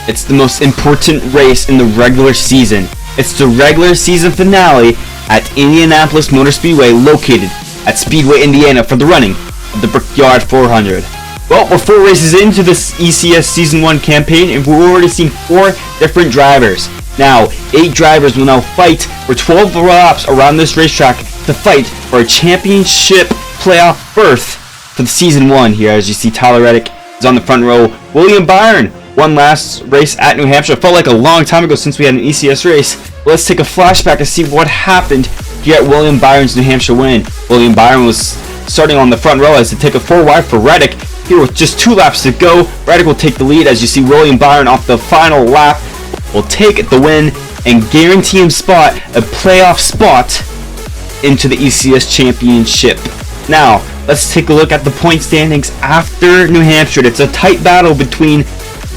It's the most important race in the regular season. It's the regular season finale at Indianapolis Motor Speedway, located at Speedway, Indiana, for the running of the Brickyard 400. Well, we're 4 races into this ECS Season 1 campaign, and we've already seen 4 different drivers. Now, 8 drivers will now fight for 12 laps around this racetrack to fight for a championship playoff berth for the Season 1 here. As you see, Tyler Reddick is on the front row. William Byron won last race at New Hampshire. It felt like a long time ago since we had an ECS race. Let's take a flashback to see what happened to get William Byron's New Hampshire win. William Byron was starting on the front row as to take a 4 wide for Reddick. Here with just 2 laps to go, Reddick will take the lead. As you see, William Byron off the final lap will take the win and guarantee him a playoff spot into the ECS Championship. Now, let's take a look at the point standings after New Hampshire. It's a tight battle between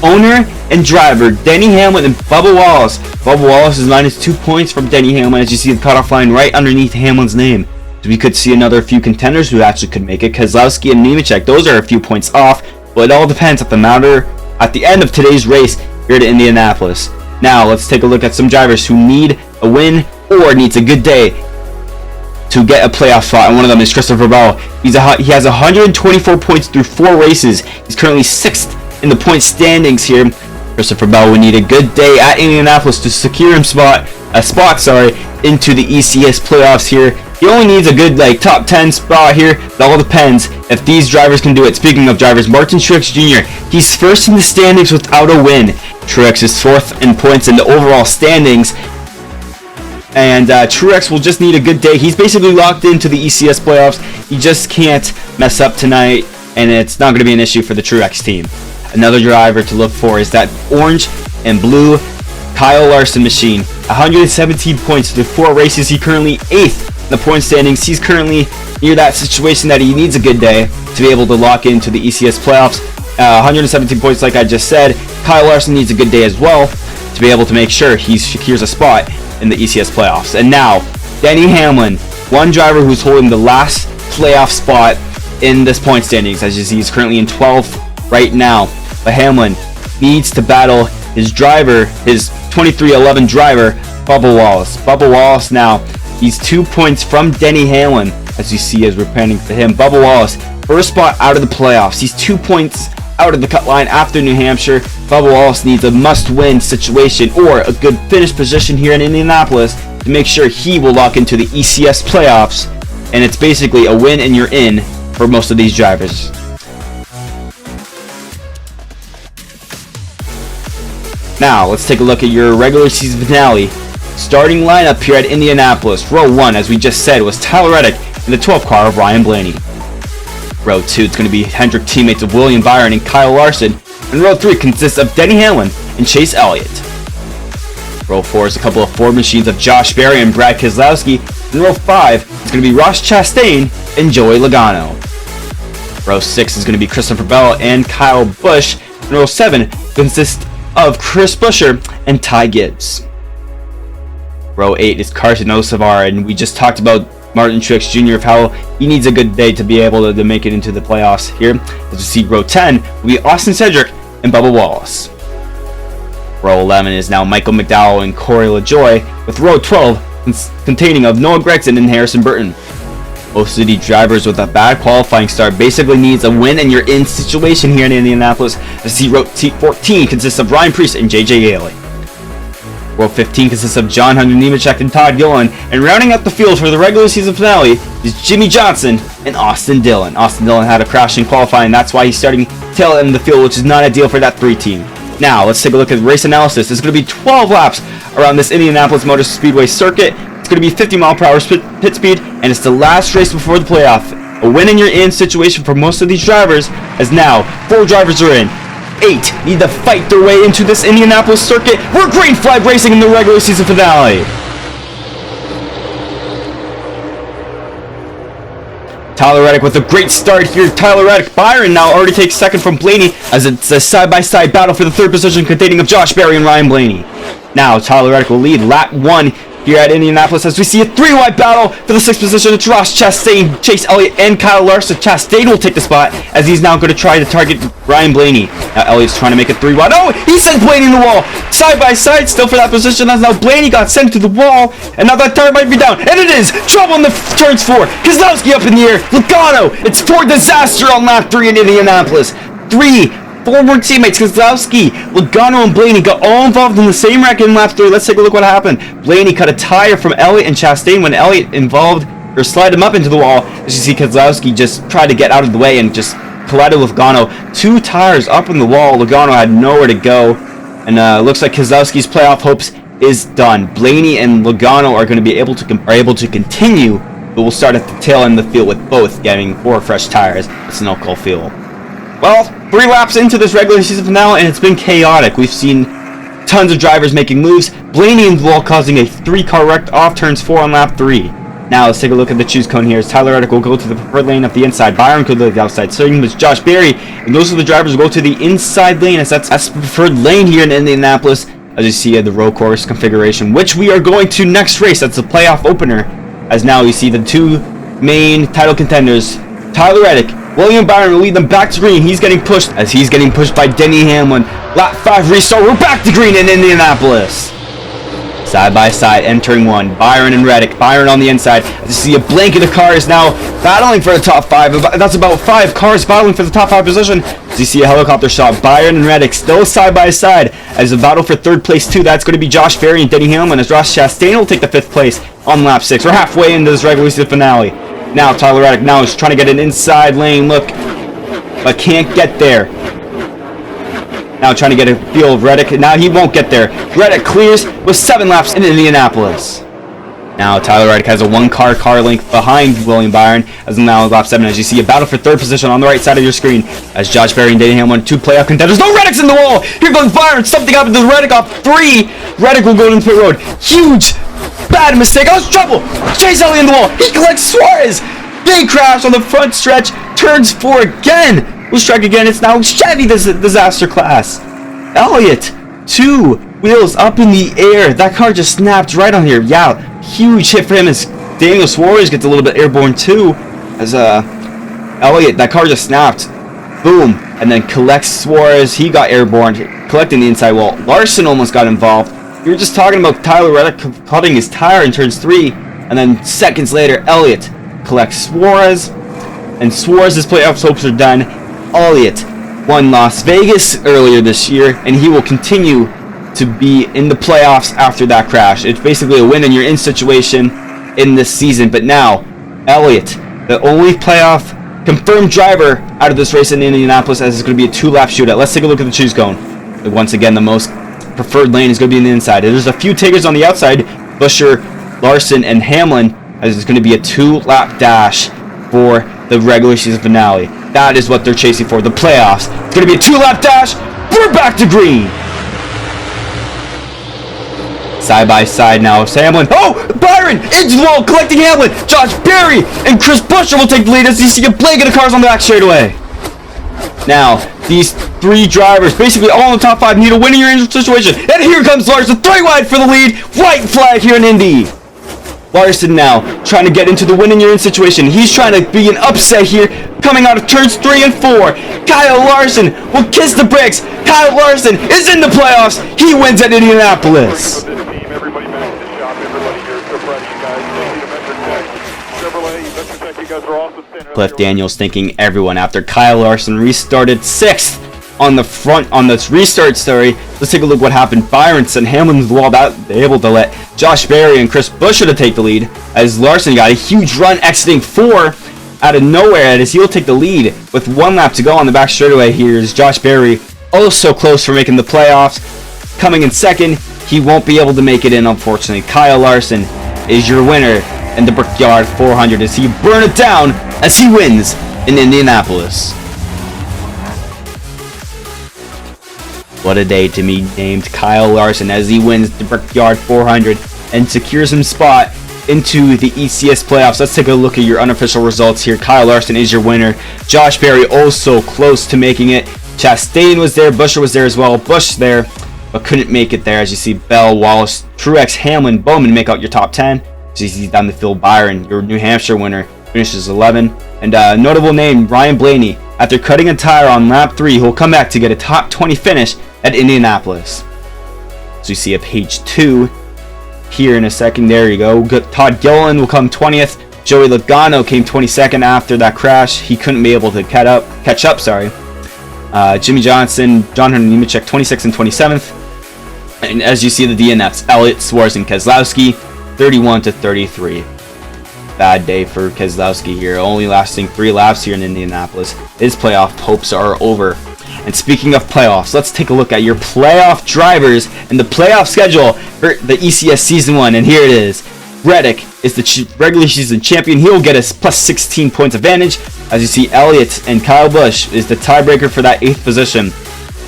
owner and driver, Denny Hamlin and Bubba Wallace. Bubba Wallace is minus 2 points from Denny Hamlin, as you see the cutoff line right underneath Hamlin's name. So we could see another few contenders who actually could make it. Keselowski and Nemechek, those are a few points off, but it all depends at the end of today's race here at Indianapolis. Now, let's take a look at some drivers who need a win or needs a good day to get a playoff spot, and one of them is Christopher Bell. He has 124 points through 4 races. He's currently 6th in the point standings here. Christopher Bell would need a good day at Indianapolis to secure him a spot into the ECS playoffs here. He only needs a good top 10 spot here. It all depends if these drivers can do it. Speaking of drivers, Martin Truex Jr., he's 1st in the standings without a win. Truex is 4th in points in the overall standings, and Truex will just need a good day. He's basically locked into the ECS playoffs. He just can't mess up tonight, and it's not going to be an issue for the Truex team. Another driver to look for is that orange and blue Kyle Larson machine. 117 points through 4 races. He's currently 8th in the point standings. He's currently near that situation that he needs a good day to be able to lock into the ECS playoffs. 117 points, like I just said. Kyle Larson needs a good day as well to be able to make sure he secures a spot in the ECS playoffs. And now, Denny Hamlin, one driver who's holding the last playoff spot in this point standings. As you see, he's currently in 12th right now. But Hamlin needs to battle his driver, his 2311 driver, Bubba Wallace. Bubba Wallace now, he's 2 points from Denny Hamlin, as you see as we're panning to him. Bubba Wallace, 1st spot out of the playoffs. He's 2 points out of the cut line after New Hampshire. Bubba Wallace needs a must-win situation or a good finish position here in Indianapolis to make sure he will lock into the ECS playoffs. And it's basically a win and you're in for most of these drivers. Now, let's take a look at your regular season finale. Starting lineup here at Indianapolis. Row 1, as we just said, was Tyler Reddick in the 12th car of Ryan Blaney. Row 2, it's going to be Hendrick teammates of William Byron and Kyle Larson. And row 3 consists of Denny Hamlin and Chase Elliott. Row 4 is a couple of Ford machines of Josh Berry and Brad Keselowski. And row 5 is going to be Ross Chastain and Joey Logano. Row 6 is going to be Christopher Bell and Kyle Busch. And row 7 consists of Chris Buescher and Ty Gibbs. Row 8 is Carson Osavar, and we just talked about Martin Truex Jr. of how he needs a good day to be able to make it into the playoffs here. As we see, row 10 will be Austin Cedric and Bubba Wallace. Row 11 is now Michael McDowell and Corey LaJoie, with row 12 containing of Noah Gragson and Harrison Burton. Most of these drivers with a bad qualifying start basically needs a win and you're in situation here in Indianapolis. As you see, row 14 consists of Ryan Preece and JJ Yeley. Row 15 consists of John Hunter Nemechek and Todd Gilliland, and rounding out the field for the regular season finale is Jimmy Johnson and Austin Dillon. Austin Dillon had a crash in qualifying, that's why he's starting tail end of the field, which is not ideal for that 3 team. Now, let's take a look at race analysis. There's going to be 12 laps around this Indianapolis Motor Speedway circuit. It's going to be 50 mile per hour pit speed, and it's the last race before the playoff. A win and you're in situation for most of these drivers, as now 4 drivers are in. 8 need to fight their way into this Indianapolis circuit. We're green flag racing in the regular season finale. Tyler Reddick with a great start here. Tyler Reddick. Byron now already takes 2nd from Blaney, as it's a side-by-side battle for the 3rd position containing of Josh Berry and Ryan Blaney. Now Tyler Reddick will lead lap 1 here at Indianapolis as we see a 3-wide battle for the 6th position. It's Ross Chastain, Chase Elliott, and Kyle Larson. Chastain will take the spot as he's now going to try to target Ryan Blaney. Now Elliott's trying to make it 3-wide. Oh, he sent Blaney in the wall. Side by side still for that position as now Blaney got sent to the wall. And now that tire might be down. And it is. Trouble in the turns 4. Keselowski up in the air. Logano. It's Ford disaster on lap 3 in Indianapolis. 3 former teammates, Keselowski, Logano, and Blaney got all involved in the same wreck in lap 3. Let's take a look what happened. Blaney cut a tire from Elliott and Chastain when Elliott involved or slid him up into the wall. As you see, Keselowski just tried to get out of the way and just collided with Logano. 2 tires up in the wall. Logano had nowhere to go. And looks like Keselowski's playoff hopes is done. Blaney and Logano are going to be able to continue, but we'll start at the tail end of the field with both getting 4 fresh tires. It's an alcohol field. Well, 3 laps into this regular season finale, and it's been chaotic. We've seen tons of drivers making moves. Blaney in the wall causing a 3-car wreck off turns 4 on lap 3. Now let's take a look at the choose cone here. As Tyler Reddick will go to the preferred lane up the inside. Byron could go to the outside. Same as Josh Berry. And those are the drivers who go to the inside lane, as that's the preferred lane here in Indianapolis. As you see the road course configuration, which we are going to next race. That's the playoff opener. As now you see the 2 main title contenders. Tyler Reddick, William Byron will lead them back to green. He's getting pushed as he's getting pushed by Denny Hamlin. Lap 5 restart. We're back to green in Indianapolis. Side by side, entering 1. Byron and Reddick. Byron on the inside. As you see a blanket of cars now battling for the top 5. That's about 5 cars battling for the top 5 position. As you see a helicopter shot. Byron and Reddick still side by side. As a battle for 3rd place too. That's going to be Josh Berry and Denny Hamlin. As Ross Chastain will take the 5th place on lap 6. We're halfway into this regular season finale. Now Tyler Reddick now is trying to get an inside lane look, but can't get there. Now trying to get a feel of Reddick. Now he won't get there. Reddick clears with 7 laps in Indianapolis. Now Tyler Reddick has a 1-car length behind William Byron as now lap 7. As you see a battle for 3rd position on the right side of your screen. As Josh Berry and Denny Hamlin, 2 playoff contenders. No, Reddick's in the wall. Here goes Byron. Something happened to Reddick off 3. Reddick will go into the pit road. Huge. Bad mistake. I was trouble. Chase Elliott in the wall. He collects Suarez. Big crash on the front stretch. Turns 4 again. We'll strike again. It's now Chevy disaster class. Elliott, 2 wheels up in the air. That car just snapped right on here. Yeah, huge hit for him as Daniel Suarez gets a little bit airborne too. As Elliott, that car just snapped. Boom. And then collects Suarez. He got airborne, collecting the inside wall. Larson almost got involved. We were just talking about Tyler Reddick cutting his tire in turns 3, and then seconds later, Elliott collects Suarez, and Suarez's playoff hopes are done. Elliott won Las Vegas earlier this year, and he will continue to be in the playoffs after that crash. It's basically a win and you're in situation in this season, but now, Elliott, the only playoff confirmed driver out of this race in Indianapolis, as it's going to be a 2-lap shootout. Let's take a look at the choose cone. Once again, the most preferred lane is going to be on the inside. There's a few takers on the outside, Buescher, Larson, and Hamlin, as it's going to be a 2-lap dash for the regular season finale. That is what they're chasing for, the playoffs. It's going to be a 2-lap dash. We're back to green. Side by side now, Hamlin. Oh, Byron into the wall, collecting Hamlin. Josh Berry and Chris Buescher will take the lead as you see a blanket of cars on the back straightaway. Now, these 3 drivers, basically all in the top 5, need a winning your situation. And here comes Larson, 3 wide for the lead. White flag here in Indy. Larson now trying to get into the winning your in situation. He's trying to be an upset here, coming out of turns 3 and 4. Kyle Larson will kiss the bricks. Kyle Larson is in the playoffs. He wins at Indianapolis. Everybody back to the shop. Everybody here. So proud of you guys. Thank you, guys are awesome. Cliff Daniels thanking everyone after Kyle Larson restarted 6th on the front on this restart story. Let's take a look what happened. Byron sent Hamlin to the wall, able to let Josh Berry and Chris Buescher to take the lead, as Larson got a huge run exiting 4 out of nowhere, as he'll take the lead with 1 lap to go on the back straightaway. Here's Josh Berry, oh so close for making the playoffs, coming in 2nd. He won't be able to make it in, unfortunately. Kyle Larson is your winner in the Brickyard 400 as he burn it down as he wins in Indianapolis. What a day to be named Kyle Larson as he wins the Brickyard 400 and secures him spot into the ECS Playoffs. Let's take a look at your unofficial results here. Kyle Larson is your winner. Josh Berry also close to making it. Chastain was there. Buescher was there as well. Busch there. but couldn't make it there. As you see, Bell, Wallace, Truex, Hamlin, Bowman make out your top 10. As you see down the field, Byron, your New Hampshire winner, finishes 11. And notable name, Ryan Blaney. After cutting a tire on lap 3, he'll come back to get a top 20 finish at Indianapolis. So you see at page 2 here in a second. There you go. Todd Gilliland will come 20th. Joey Logano came 22nd after that crash. He couldn't be able to catch up. Jimmy Johnson, John Hunter Nemechek 26th and 27th. And as you see the DNFs, Elliott, Swartz, and Keselowski 31 to 33. Bad day for Keselowski here, only lasting 3 laps here in Indianapolis. His playoff hopes are over. And speaking of playoffs, let's take a look at your playoff drivers and the playoff schedule for the ECS Season 1. And here it is. Reddick is the regular season champion. He'll get a plus 16 points advantage. As you see, Elliott and Kyle Busch is the tiebreaker for that 8th position.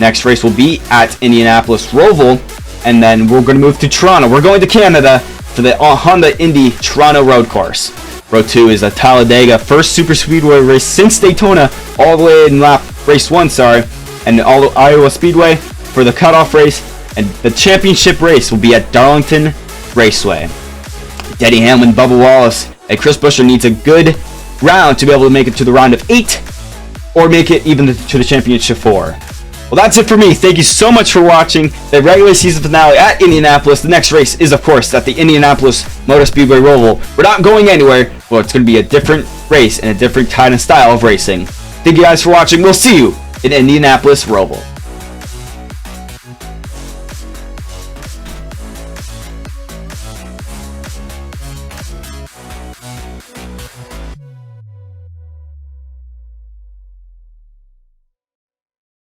Next race will be at Indianapolis Roval. And then we're going to move to Toronto. We're going to Canada for the Honda Indy Toronto Road Course. Row 2 is a Talladega, first super speedway race since Daytona, all the way in race 1, and Iowa Speedway for the cutoff race, and the championship race will be at Darlington Raceway. Denny Hamlin, Bubba Wallace, and Chris Buescher needs a good round to be able to make it to the round of 8, or make it even to the championship 4. Well, that's it for me. Thank you so much for watching the regular season finale at Indianapolis. The next race is, of course, at the Indianapolis Motor Speedway Roval. We're not going anywhere. Well, it's going to be a different race and a different kind of style of racing. Thank you guys for watching. We'll see you in Indianapolis Roval.